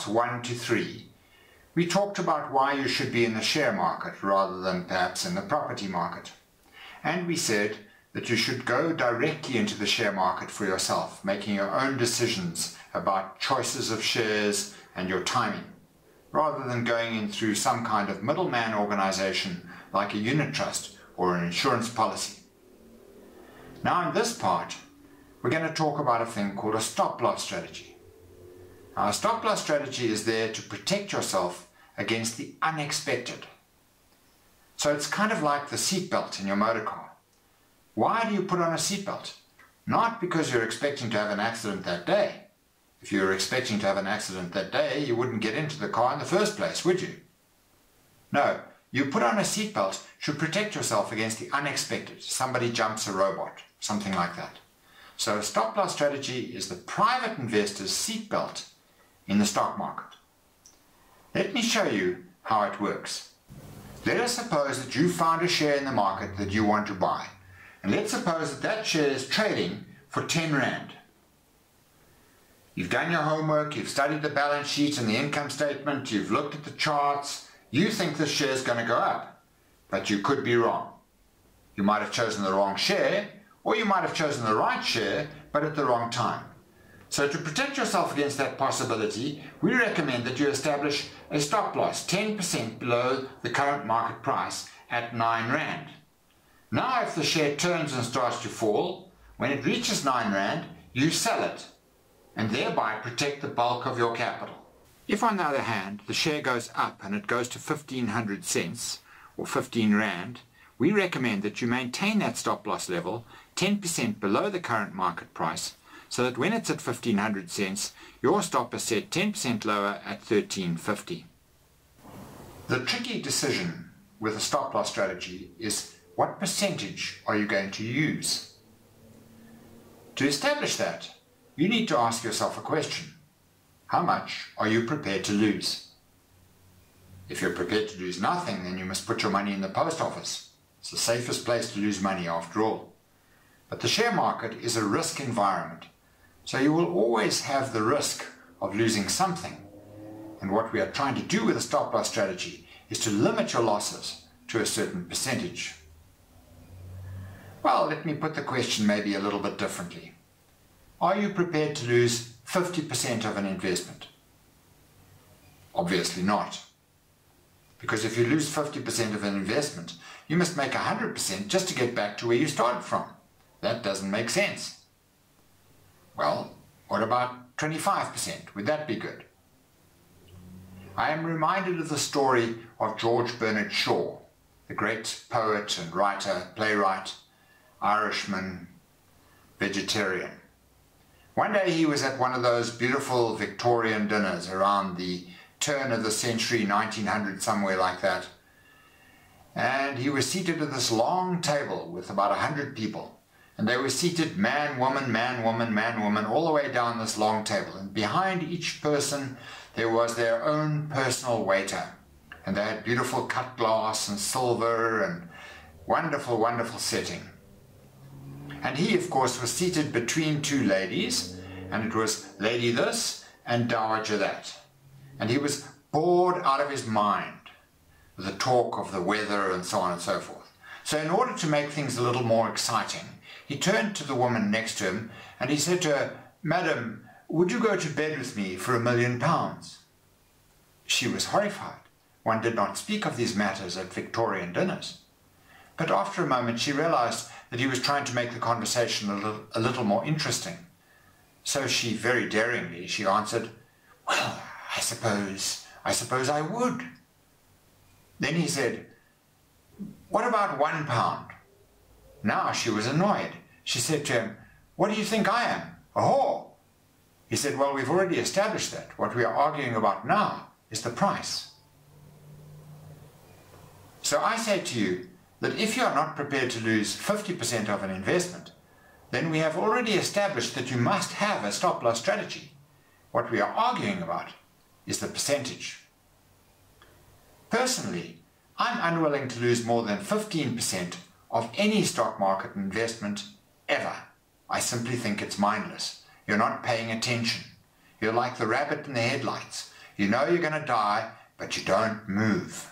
parts 1 to 3, we talked about why you should be in the share market rather than perhaps in the property market. And we said that you should go directly into the share market for yourself, making your own decisions about choices of shares and your timing, rather than going in through some kind of middleman organization like a unit trust or an insurance policy. Now in this part, we're going to talk about a thing called a stop-loss strategy. Now, a stop-loss strategy is there to protect yourself against the unexpected. So it's kind of like the seatbelt in your motor car. Why do you put on a seatbelt? Not because you're expecting to have an accident that day. If you were expecting to have an accident that day, you wouldn't get into the car in the first place, would you? No, you put on a seatbelt to protect yourself against the unexpected. Somebody jumps a robot, something like that. So a stop-loss strategy is the private investor's seatbelt in the stock market. Let me show you how it works. Let us suppose that you found a share in the market that you want to buy. And let's suppose that that share is trading for 10 Rand. You've done your homework, you've studied the balance sheet and the income statement, you've looked at the charts, you think this share is going to go up, but you could be wrong. You might have chosen the wrong share, or you might have chosen the right share, but at the wrong time. So to protect yourself against that possibility, we recommend that you establish a stop loss 10% below the current market price at 9 Rand. Now if the share turns and starts to fall, when it reaches 9 Rand, you sell it, and thereby protect the bulk of your capital. If on the other hand, the share goes up and it goes to 1500 cents, or 15 Rand, we recommend that you maintain that stop loss level 10% below the current market price, so that when it's at 1500 cents, your stop is set 10% lower at 1350. The tricky decision with a stop loss strategy is what percentage are you going to use? To establish that, you need to ask yourself a question. How much are you prepared to lose? If you're prepared to lose nothing, then you must put your money in the post office. It's the safest place to lose money after all. But the share market is a risk environment, so you will always have the risk of losing something. And what we are trying to do with a stop-loss strategy is to limit your losses to a certain percentage. Well, let me put the question maybe a little bit differently. Are you prepared to lose 50% of an investment? Obviously not. Because if you lose 50% of an investment, you must make 100% just to get back to where you started from. That doesn't make sense. Well, what about 25%? Would that be good? I am reminded of the story of George Bernard Shaw, the great poet and writer, playwright, Irishman, vegetarian. One day he was at one of those beautiful Victorian dinners around the turn of the century, 1900, somewhere like that. And he was seated at this long table with about 100 people. And they were seated man, woman, man, woman, man, woman, all the way down this long table. And behind each person there was their own personal waiter. And they had beautiful cut glass and silver and wonderful, wonderful setting. And he, of course, was seated between two ladies, and it was lady this and dowager that. And he was bored out of his mind with the talk of the weather and so on and so forth. So in order to make things a little more exciting, he turned to the woman next to him and he said to her, "Madam, would you go to bed with me for £1,000,000? She was horrified. One did not speak of these matters at Victorian dinners. But after a moment she realized that he was trying to make the conversation a little more interesting. So she, very daringly, she answered, "Well, I suppose I would." Then he said, "What about £1?" Now she was annoyed. She said to him, "What do you think I am, a whore?" He said, "Well, we've already established that. What we are arguing about now is the price." So I say to you that if you are not prepared to lose 50% of an investment, then we have already established that you must have a stop-loss strategy. What we are arguing about is the percentage. Personally, I'm unwilling to lose more than 15% of any stock market investment ever. I simply think it's mindless. You're not paying attention. You're like the rabbit in the headlights. You know you're going to die, but you don't move.